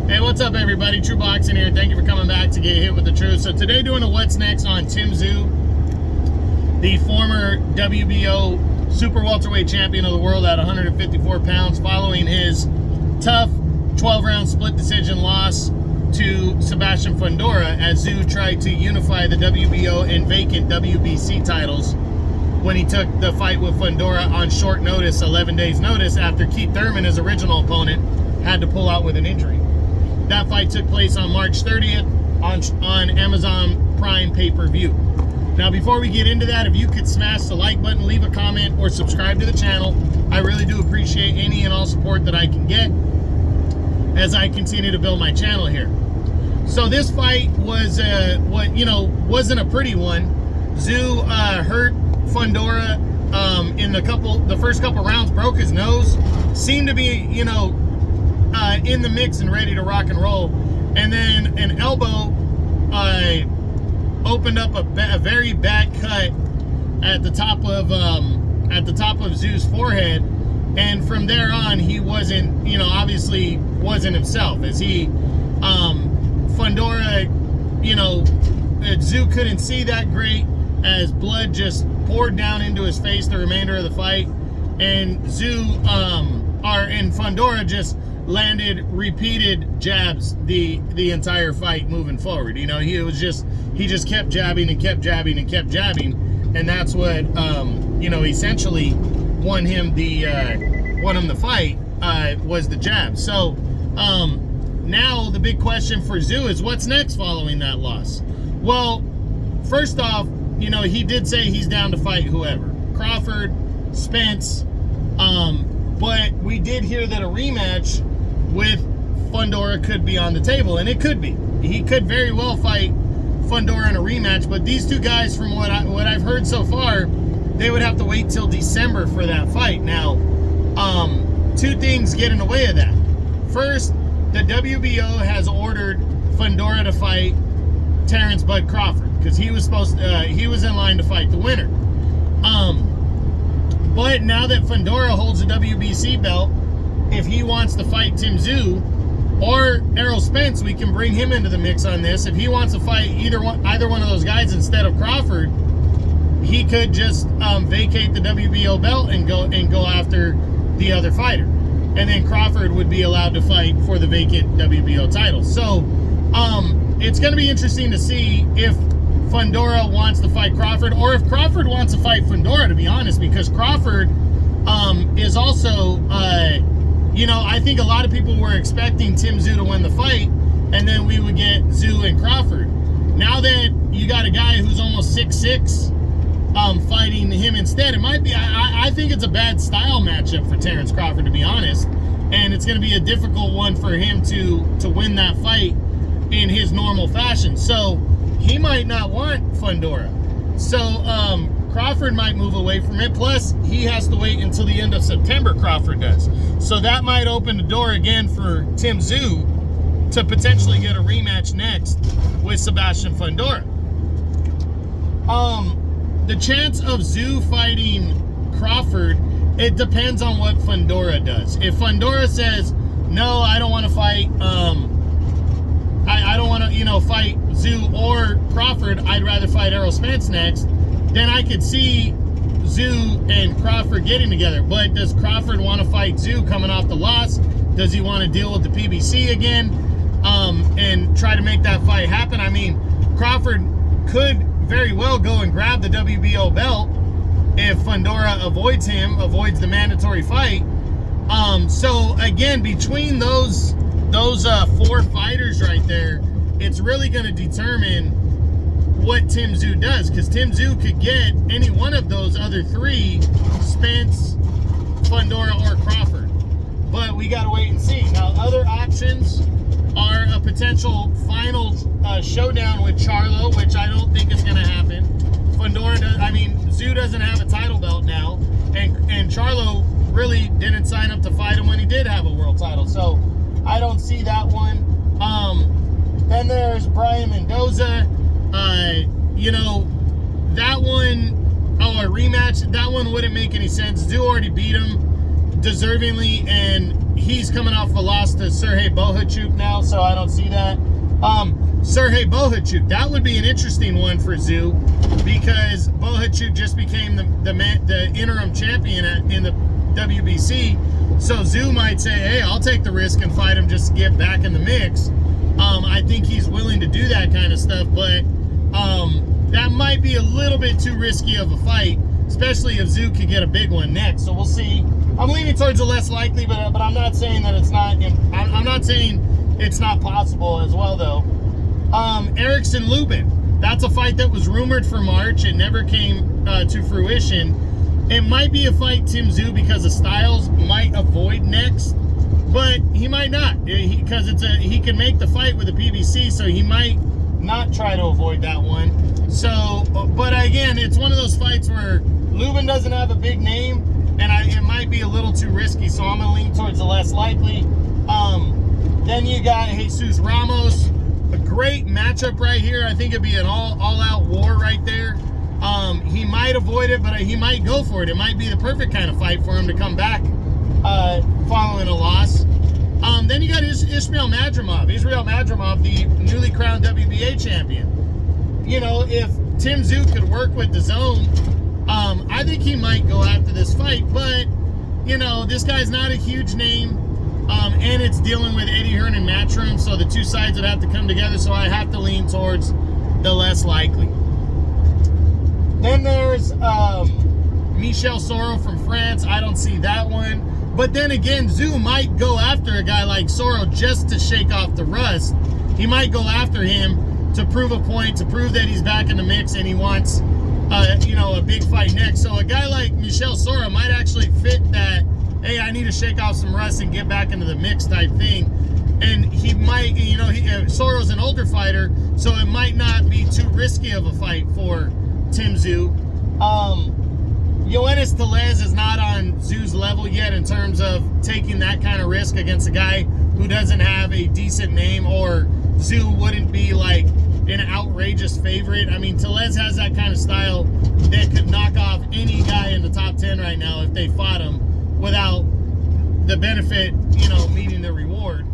Hey, what's up, everybody? True Boxing here. Thank you for coming back to get hit with the truth. So today, doing a what's next on Tszyu, the former WBO super welterweight champion of the world at 154 pounds, following his tough 12-round split decision loss to Sebastian Fundora, as Tszyu tried to unify the WBO and vacant WBC titles when he took the fight with Fundora on short notice, 11 days notice, after Keith Thurman, his original opponent, had to pull out with an injury. That fight took place on March 30th on Amazon Prime pay-per-view. Now, before we get into that, if you could smash the like button, leave a comment, or subscribe to the channel, I really do appreciate any and all support that I can get as I continue to build my channel here. So this fight was wasn't a pretty one. Tszyu hurt Fundora in the first couple rounds, broke his nose, seemed to be in the mix and ready to rock and roll, and then an elbow opened up a very bad cut at the top of Tszyu's forehead, and from there on he wasn't obviously wasn't himself, as he Fundora Tszyu couldn't see that great, as blood just poured down into his face the remainder of the fight, and Fundora just landed repeated jabs the entire fight moving forward. He just kept jabbing and kept jabbing and kept jabbing, and that's what essentially won him the fight, was the jab. So now the big question for Tszyu is, what's next following that loss? Well, first off, he did say he's down to fight whoever, Crawford, Spence, but we did hear that a rematch with Fundora could be on the table, and it could be. He could very well fight Fundora in a rematch, but these two guys, from what I've heard so far, they would have to wait till December for that fight. Now, two things get in the way of that. First, the WBO has ordered Fundora to fight Terrence Bud Crawford, because he was in line to fight the winner. But now that Fundora holds the WBC belt, if he wants to fight Tszyu or Errol Spence, we can bring him into the mix on this. If he wants to fight either one of those guys instead of Crawford, he could just vacate the WBO belt and go after the other fighter, and then Crawford would be allowed to fight for the vacant WBO title. So it's going to be interesting to see if Fundora wants to fight Crawford, or if Crawford wants to fight Fundora, to be honest, because Crawford is also I think a lot of people were expecting Tszyu to win the fight, and then we would get Tszyu and Crawford. Now that you got a guy who's almost 6'6", fighting him instead, it might be, I think it's a bad style matchup for Terrence Crawford, to be honest, and it's going to be a difficult one for him to win that fight in his normal fashion. So he might not want Fundora. So Crawford might move away from it. Plus, he has to wait until the end of September, Crawford does. So that might open the door again for Tszyu to potentially get a rematch next with Sebastian Fundora. The chance of Tszyu fighting Crawford, it depends on what Fundora does. If Fundora says, no, I don't want to fight, I don't want to, fight Tszyu or Crawford, I'd rather fight Errol Spence next, then I could see Tszyu and Crawford getting together. But does Crawford want to fight Tszyu coming off the loss? Does he want to deal with the PBC again and try to make that fight happen? I mean, Crawford could very well go and grab the WBO belt if Fundora avoids the mandatory fight. So again, between those four fighters right there, it's really going to determine what Tszyu does, because Tszyu could get any one of those other three, Spence, Fundora, or Crawford. But we got to wait and see. Now, other options are a potential final showdown with Charlo, which I don't think is going to happen. Tszyu doesn't have a title belt now, and Charlo really didn't sign up to fight him when he did have a world title. So I don't see that one. Then there's Brian Mendoza. That one, a rematch, that one wouldn't make any sense. Tszyu already beat him deservingly, and he's coming off a loss to Sergey Bohachuk now, so I don't see that. Sergey Bohachuk, that would be an interesting one for Tszyu, because Bohachuk just became the interim champion in the WBC. So Tszyu might say, hey, I'll take the risk and fight him just to get back in the mix. I think he's willing to do that kind of stuff, but that might be a little bit too risky of a fight, especially if Tszyu could get a big one next. So we'll see. I'm leaning towards the less likely, but I'm not saying that it's not. I'm not saying it's not possible as well, though. Erickson Lubin. That's a fight that was rumored for March. It never came to fruition. It might be a fight Tszyu, because of styles, might avoid next, but he might not, because he can make the fight with a PBC, so he might not try to avoid that one. So, but again, it's one of those fights where Lubin doesn't have a big name, and it might be a little too risky, so I'm going to lean towards the less likely. Then you got Jesus Ramos. A great matchup right here. I think it'd be an all-out war right there. He might avoid it, but he might go for it. It might be the perfect kind of fight for him to come back following a loss. Then you got Ismail Madrimov. Israel Madrimov, the newly crowned WBA champion. You know, if Tszyu could work with the zone, I think he might go after this fight. But, you know, this guy's not a huge name. And it's dealing with Eddie Hearn and Matchroom, so the two sides would have to come together, so I have to lean towards the less likely. Then there's Michel Soro from France. I don't see that one. But then again, Tszyu might go after a guy like Soro just to shake off the rust. He might go after him to prove a point, to prove that he's back in the mix and he wants, you know, a big fight next. So a guy like Michel Soro might actually fit that, hey, I need to shake off some rust and get back into the mix type thing. And he might, you know, Soro's an older fighter, so it might not be too risky of a fight for Tszyu. Yoenis Tellez is not on Tszyu's level yet in terms of taking that kind of risk against a guy who doesn't have a decent name, or Tszyu wouldn't be like an outrageous favorite. I mean, Tellez has that kind of style that could knock off any guy in the top 10 right now if they fought him, without the benefit, you know, meeting the reward.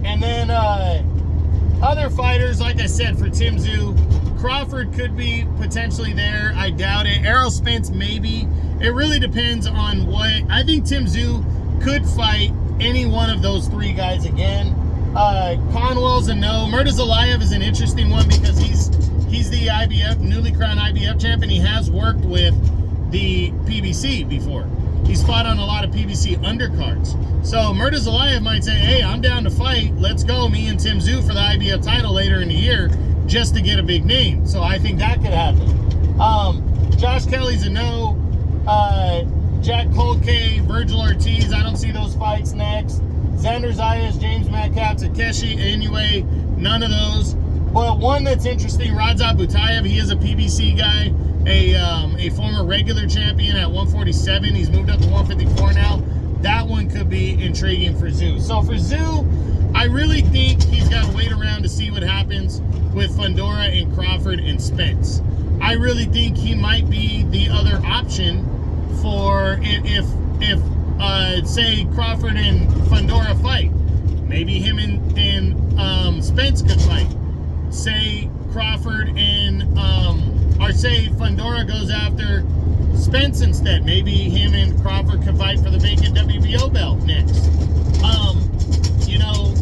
And then other fighters, like I said, for Tszyu, Crawford could be potentially there. I doubt it. Errol Spence, maybe. It really depends on what. I think Tszyu could fight any one of those three guys again. Conwell's a no. Murtazalayev is an interesting one because he's the IBF, newly crowned IBF champion. He has worked with the PBC before. He's fought on a lot of PBC undercards. So Murtazalayev might say, hey, I'm down to fight. Let's go, me and Tszyu, for the IBF title later in the year, just to get a big name. So I think that could happen. Josh Kelly's a no. Jack Kolke, Virgil Ortiz, I don't see those fights next. Xander Zayas, James Metcalf, Takeshi Inoue, none of those. But one that's interesting, Radzat Butayev, he is a PBC guy, a former regular champion at 147. He's moved up to 154 now. That one could be intriguing for Tszyu. So for Tszyu, I really think he's got to wait around to see what happens with Fundora and Crawford and Spence. I really think he might be the other option for if say Crawford and Fundora fight. Maybe him and Spence could fight. Say Crawford and or say Fundora goes after Spence instead. Maybe him and Crawford could fight for the vacant WBO belt next. You know,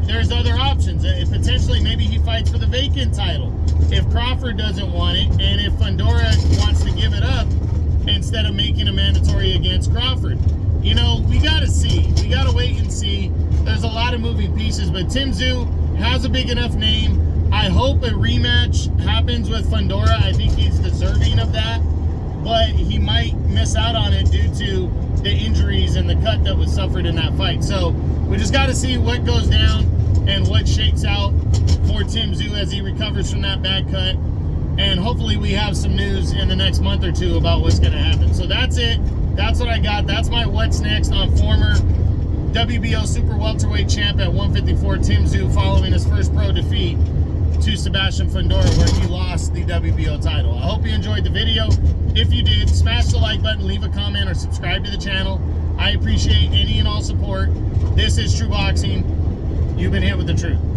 there's other options. Potentially, maybe he fights for the vacant title if Crawford doesn't want it, and if Fundora wants to give it up instead of making a mandatory against Crawford. You know, we got to see. We got to wait and see. There's a lot of moving pieces, but Tszyu has a big enough name. I hope a rematch happens with Fundora. I think he's deserving of that, but he might miss out on it due to the injuries and the cut that was suffered in that fight. So we just got to see what goes down and what shakes out for Tszyu as he recovers from that bad cut. And hopefully we have some news in the next month or two about what's going to happen. So that's it. That's what I got. That's my what's next on former WBO super welterweight champ at 154, Tszyu, following his first pro defeat to Sebastian Fundora, where he lost the WBO title. I hope you enjoyed the video. If you did, smash the like button, leave a comment, or subscribe to the channel. I appreciate any and all support. This is True Boxing. You've been hit with the truth.